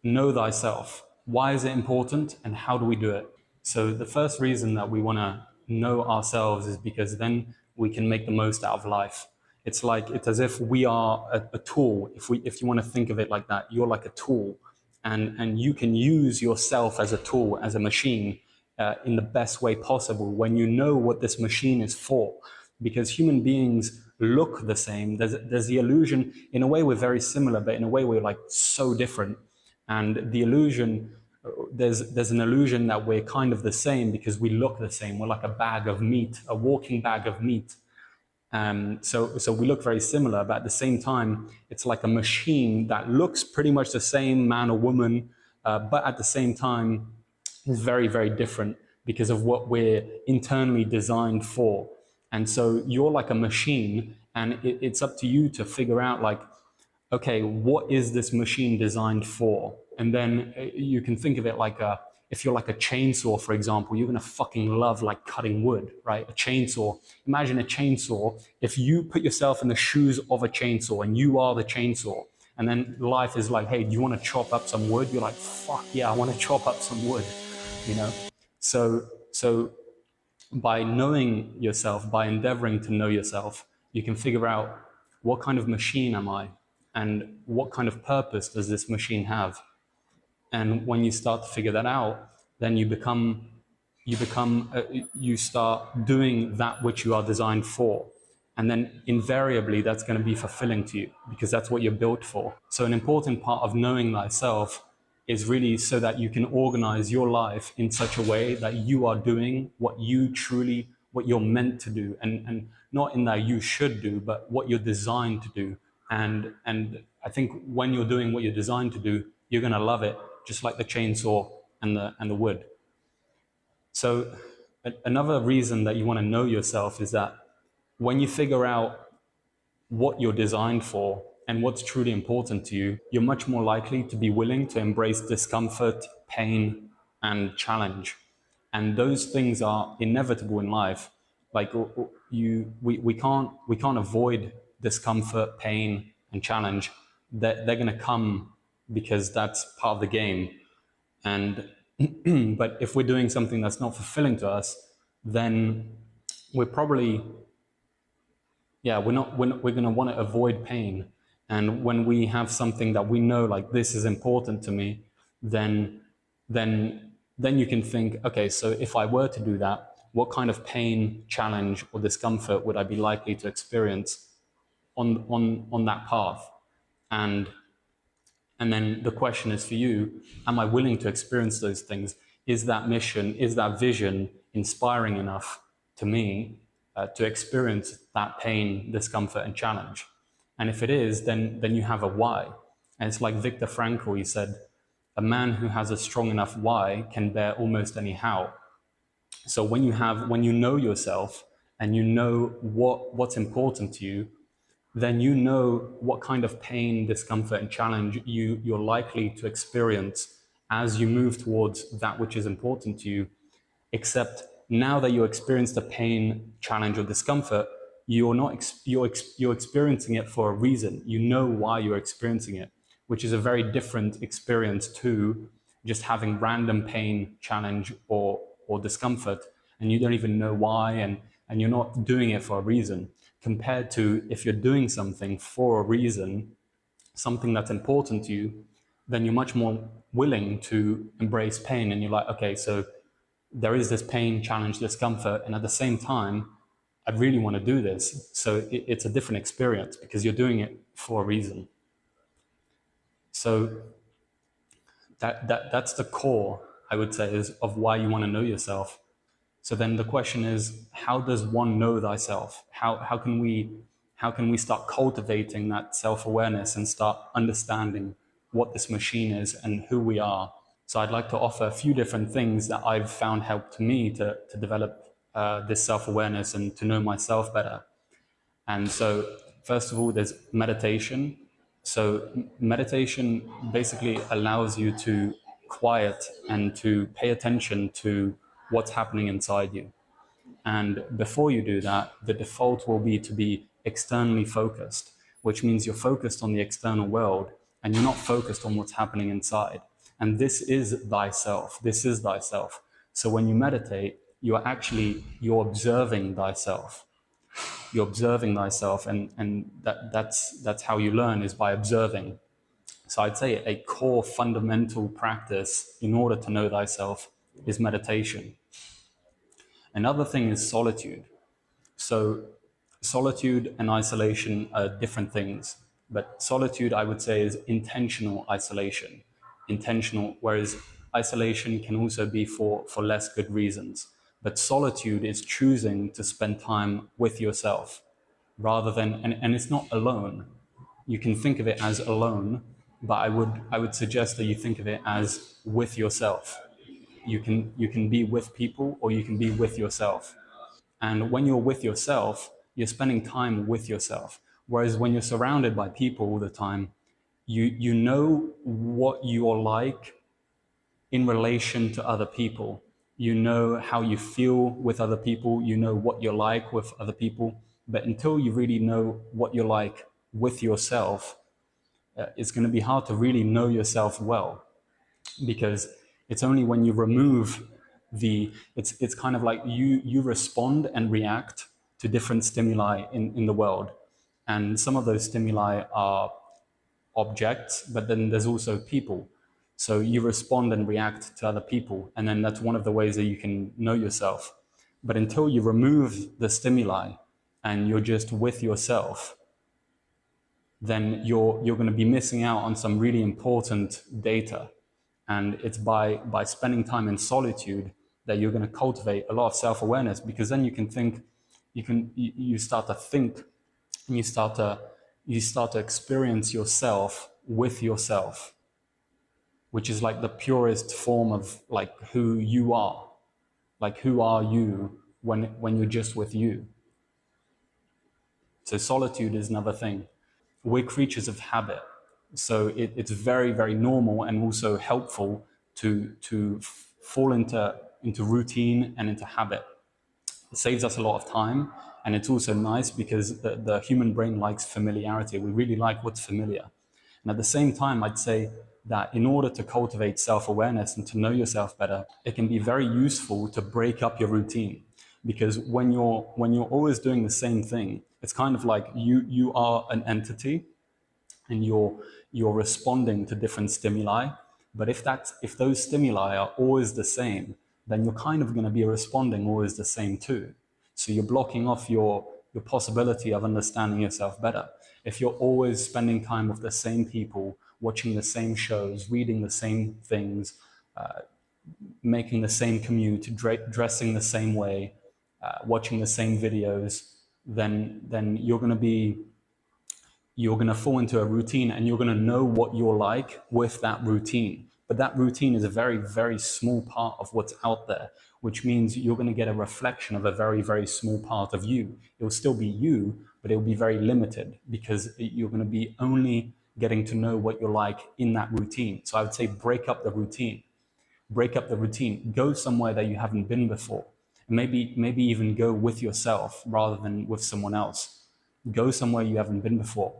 know thyself. Why is it important and how do we do it? So the first reason that we want to know ourselves is because then we can make the most out of life. It's as if we are a tool. If you want to think of it like that, you're like a tool, and you can use yourself as a tool, as a machine, in the best way possible when you know what this machine is for. Because human beings look the same. There's the illusion, in a way we're very similar, but in a way we're like so different. And the illusion, there's an illusion that we're kind of the same because we look the same. We're like a bag of meat, a walking bag of meat. So we look very similar, but at the same time, it's like a machine that looks pretty much the same, man or woman, but at the same time is very, very different because of what we're internally designed for. And so you're like a machine, and it's up to you to figure out, like, okay, what is this machine designed for? And then you can think of it like if you're like a chainsaw, for example, you're going to fucking love like cutting wood, right? A chainsaw. Imagine a chainsaw. If you put yourself in the shoes of a chainsaw and you are the chainsaw, and then life is like, hey, do you want to chop up some wood? You're like, fuck yeah, I want to chop up some wood, you know? So by knowing yourself, by endeavoring to know yourself, you can figure out what kind of machine am I? And what kind of purpose does this machine have? And when you start to figure that out, then you start doing that which you are designed for. And then invariably that's going to be fulfilling to you because that's what you're built for. So an important part of knowing thyself is really so that you can organize your life in such a way that you are doing what you're meant to do. And not in that you should do, but what you're designed to do. And I think when you're doing what you're designed to do, you're going to love it, just like the chainsaw and the wood. So another reason that you want to know yourself is that when you figure out what you're designed for and what's truly important to you, you're much more likely to be willing to embrace discomfort, pain, and challenge. And those things are inevitable in life. Like we can't avoid discomfort, pain, and challenge. They're going to come because that's part of the game. And but if we're doing something that's not fulfilling to us, then we're probably we're going to want to avoid pain. And when we have something that we know, like, this is important to me, then you can think, okay, so if I were to do that, what kind of pain, challenge, or discomfort would I be likely to experience on that path? And then the question is for you, am I willing to experience those things? Is that mission, is that vision inspiring enough to me to experience that pain, discomfort, and challenge? And if it is, then you have a why. And it's like Viktor Frankl, he said, a man who has a strong enough why can bear almost any how. So when you know yourself and you know what's important to you, then you know what kind of pain, discomfort, and challenge you're likely to experience as you move towards that which is important to you. Except now that you experience the pain, challenge, or discomfort, you're experiencing it for a reason. You know why you're experiencing it, which is a very different experience to just having random pain, challenge, or discomfort, and you don't even know why, and you're not doing it for a reason. Compared to if you're doing something for a reason, something that's important to you, then you're much more willing to embrace pain. And you're like, okay, so there is this pain, challenge, discomfort, and at the same time, I really want to do this. So it's a different experience because you're doing it for a reason. So that's the core, I would say, is of why you want to know yourself. So then the question is, how does one know thyself? How can we start cultivating that self-awareness and start understanding what this machine is and who we are? So I'd like to offer a few different things that I've found helped me to develop this self-awareness and to know myself better. And so first of all, there's meditation. So meditation basically allows you to quiet and to pay attention to what's happening inside you. And before you do that, the default will be to be externally focused, which means you're focused on the external world and you're not focused on what's happening inside. And this is thyself. This is thyself. So when you meditate, you're observing thyself. You're observing thyself, and that's how you learn, is by observing. So I'd say a core fundamental practice in order to know thyself is meditation. Another thing is solitude. So solitude and isolation are different things, but solitude, I would say, is intentional isolation. Intentional, whereas isolation can also be for less good reasons. But solitude is choosing to spend time with yourself rather than, and it's not alone. You can think of it as alone, but I would suggest that you think of it as with yourself. You can be with people, or you can be with yourself. And when you're with yourself, you're spending time with yourself. Whereas when you're surrounded by people all the time, you know what you're like in relation to other people. You know how you feel with other people. You know what you're like with other people. But until you really know what you're like with yourself, it's going to be hard to really know yourself well, because it's only when you remove it's kind of like you respond and react to different stimuli in the world. And some of those stimuli are objects, but then there's also people. So you respond and react to other people, and then that's one of the ways that you can know yourself. But until you remove the stimuli and you're just with yourself, then you're going to be missing out on some really important data. And it's by spending time in solitude that you're going to cultivate a lot of self-awareness, because then you can think, you start to think, and you start to experience yourself with yourself, which is like the purest form of like who you are. Like, who are you when you're just with you? So solitude is another thing. We're creatures of habit. So it's very, very normal and also helpful to fall into routine and into habit. It saves us a lot of time, and it's also nice because the human brain likes familiarity. We really like what's familiar. And at the same time, I'd say that in order to cultivate self-awareness and to know yourself better, it can be very useful to break up your routine. Because when you're always doing the same thing, it's kind of like you are an entity, and you're responding to different stimuli. But if those stimuli are always the same, then you're kind of going to be responding always the same too. So you're blocking off your possibility of understanding yourself better. If you're always spending time with the same people, watching the same shows, reading the same things, making the same commute, dressing the same way, watching the same videos, then you're going to fall into a routine, and you're going to know what you're like with that routine. But that routine is a very, very small part of what's out there, which means you're going to get a reflection of a very, very small part of you. It will still be you, but it will be very limited, because you're going to be only getting to know what you're like in that routine. So I would say break up the routine. Break up the routine. Go somewhere that you haven't been before. And maybe even go with yourself rather than with someone else. Go somewhere you haven't been before.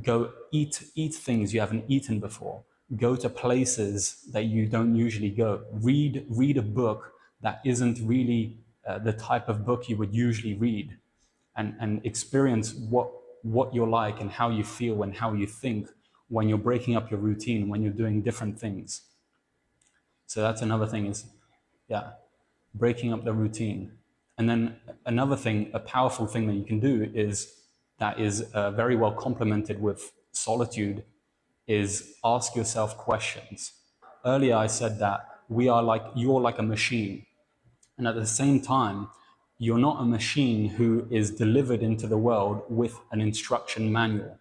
Go eat things you haven't eaten before. Go to places that you don't usually go. Read a book that isn't really the type of book you would usually read, and experience what you're like and how you feel and how you think when you're breaking up your routine, when you're doing different things. So that's another thing, is breaking up the routine. And then another thing, a powerful thing that you can do that is very well complemented with solitude, is ask yourself questions. Earlier I said that you're like a machine, and at the same time, you're not a machine who is delivered into the world with an instruction manual.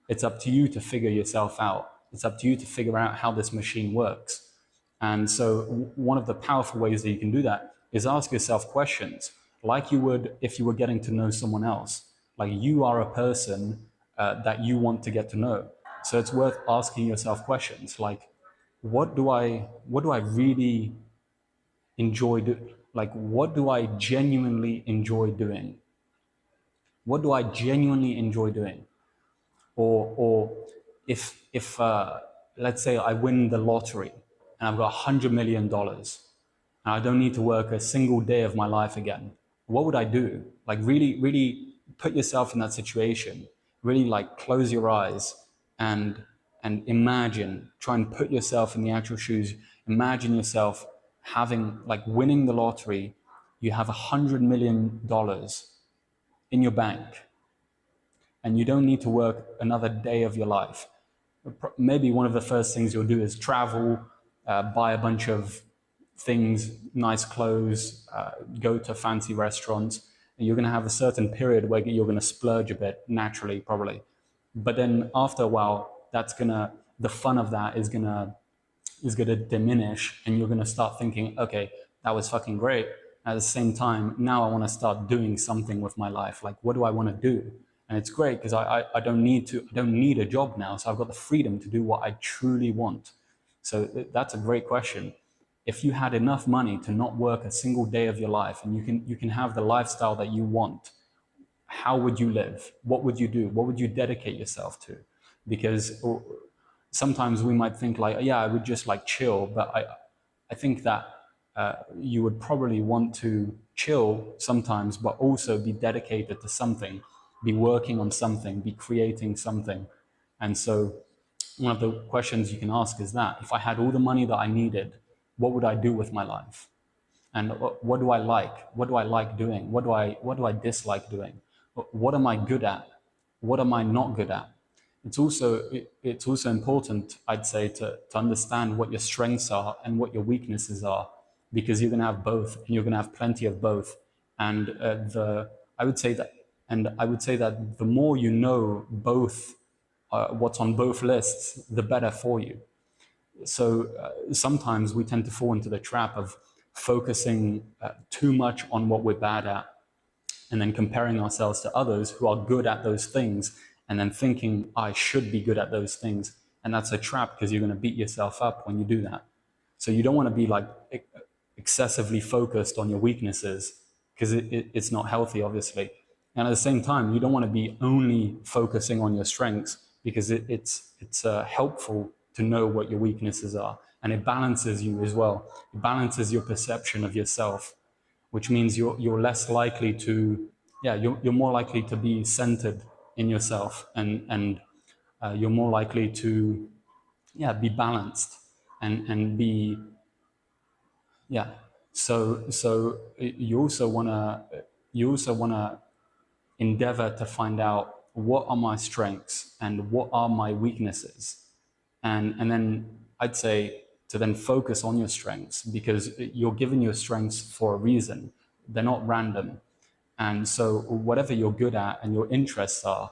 It's up to you to figure yourself out. It's up to you to figure out how this machine works. And so one of the powerful ways that you can do that is ask yourself questions like you would if you were getting to know someone else. Like, you are a person that you want to get to know. So it's worth asking yourself questions like, what do I really enjoy doing? Like, what do I genuinely enjoy doing? What do I genuinely enjoy doing? Or if let's say I win the lottery and I've got $100 million and I don't need to work a single day of my life again, what would I do? Like really, really put yourself in that situation. Really like close your eyes and imagine, try and put yourself in the actual shoes. Imagine yourself having like winning the lottery. You have $100 million in your bank and you don't need to work another day of your life. Maybe one of the first things you'll do is travel, buy a bunch of things, nice clothes, go to fancy restaurants. And you're going to have a certain period where you're going to splurge a bit naturally, probably. But then after a while, the fun of that is gonna diminish, and you're gonna start thinking, okay, that was fucking great. At the same time, now I want to start doing something with my life. Like, what do I want to do? And it's great because I don't need a job now, so I've got the freedom to do what I truly want. So that's a great question. If you had enough money to not work a single day of your life, and you can have the lifestyle that you want, how would you live? What would you do? What would you dedicate yourself to? Because sometimes we might think like, yeah, I would just like chill, but I think that you would probably want to chill sometimes, but also be dedicated to something, be working on something, be creating something. And so one of the questions you can ask is that, if I had all the money that I needed, what would I do with my life? And what do I like? What do I like doing? What do I dislike doing? What am I good at? What am I not good at? It's also important, I'd say, to understand what your strengths are and what your weaknesses are, because you're going to have both, and you're going to have plenty of both. And I would say that the more you know both, what's on both lists, the better for you. So sometimes we tend to fall into the trap of focusing too much on what we're bad at, and then comparing ourselves to others who are good at those things, and then thinking, I should be good at those things. And that's a trap, because you're going to beat yourself up when you do that. So you don't want to be like excessively focused on your weaknesses, because it's not healthy, obviously. And at the same time, you don't want to be only focusing on your strengths, because it's helpful to know what your weaknesses are. And it balances you as well. It balances your perception of yourself, which means you're less likely to, you're more likely to be centered in yourself, and you're more likely to, be balanced and be, So you also wanna endeavor to find out, what are my strengths and what are my weaknesses, and then I'd say to then focus on your strengths, because you're given your strengths for a reason. They're not random. And so whatever you're good at and your interests are,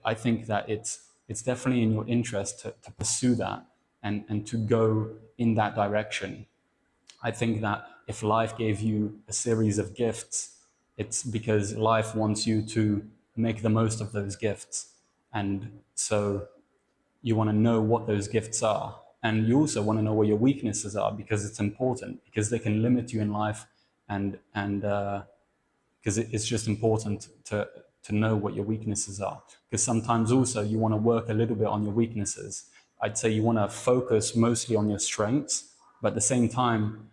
I think that it's definitely in your interest to pursue that, and to go in that direction. I think that if life gave you a series of gifts, it's because life wants you to make the most of those gifts. And so you want to know what those gifts are. And you also want to know what your weaknesses are, because it's important, because they can limit you in life, and because it's just important to know what your weaknesses are. Because sometimes also you want to work a little bit on your weaknesses. I'd say you want to focus mostly on your strengths, but at the same time,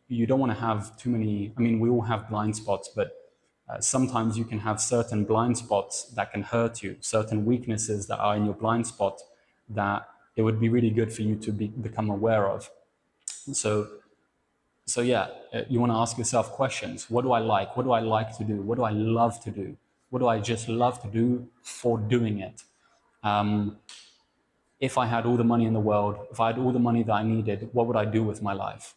you don't want to have too many. I mean, we all have blind spots, but sometimes you can have certain blind spots that can hurt you, certain weaknesses that are in your blind spot that it would be really good for you to become aware of. So you want to ask yourself questions. What do I like? What do I like to do? What do I love to do? What do I just love to do for doing it? If I had all the money in the world, if I had all the money that I needed, what would I do with my life?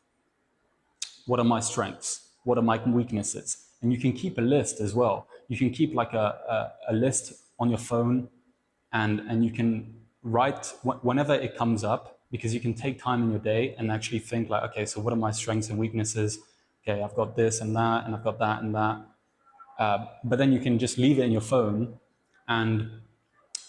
What are my strengths? What are my weaknesses? And you can keep a list as well. You can keep like a list on your phone, and you can write whenever it comes up, because you can take time in your day and actually think like, okay, so what are my strengths and weaknesses? Okay, I've got this and that, and I've got that and that. But then you can just leave it in your phone, and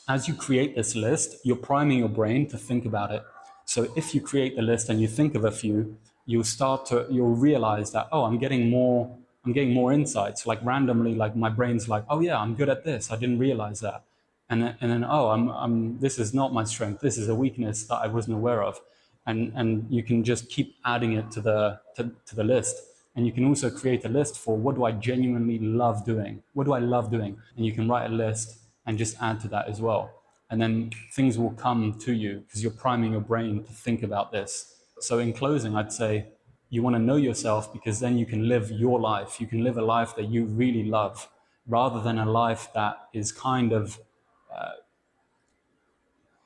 as you create this list, you're priming your brain to think about it. So if you create the list and you think of a few, you'll realize that, oh, I'm getting more insights. Like randomly, like my brain's like, oh yeah, I'm good at this. I didn't realize that. and then oh, this is not my strength. This is a weakness that I wasn't aware of, and you can just keep adding it to the list. And you can also create a list for what do I genuinely love doing? What do I love doing? And you can write a list and just add to that as well. And then things will come to you because you're priming your brain to think about this. So in closing, I'd say you want to know yourself because then you can live your life. You can live a life that you really love rather than a life that is kind of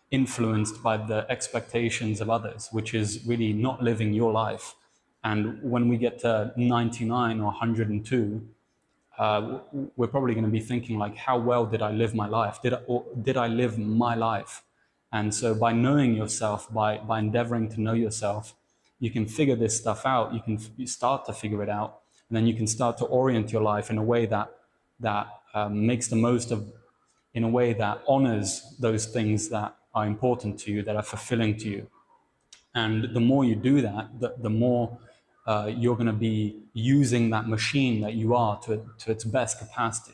influenced by the expectations of others, which is really not living your life. And when we get to 99 or 102, we're probably going to be thinking like, how well did I live my life? Did I live my life? And so by knowing yourself, by endeavoring to know yourself, you can figure this stuff out. You start to figure it out, and then you can start to orient your life in a way that makes the most of, in a way that honors those things that are important to you, that are fulfilling to you. And the more you do that, the more you're going to be using that machine that you are to its best capacity.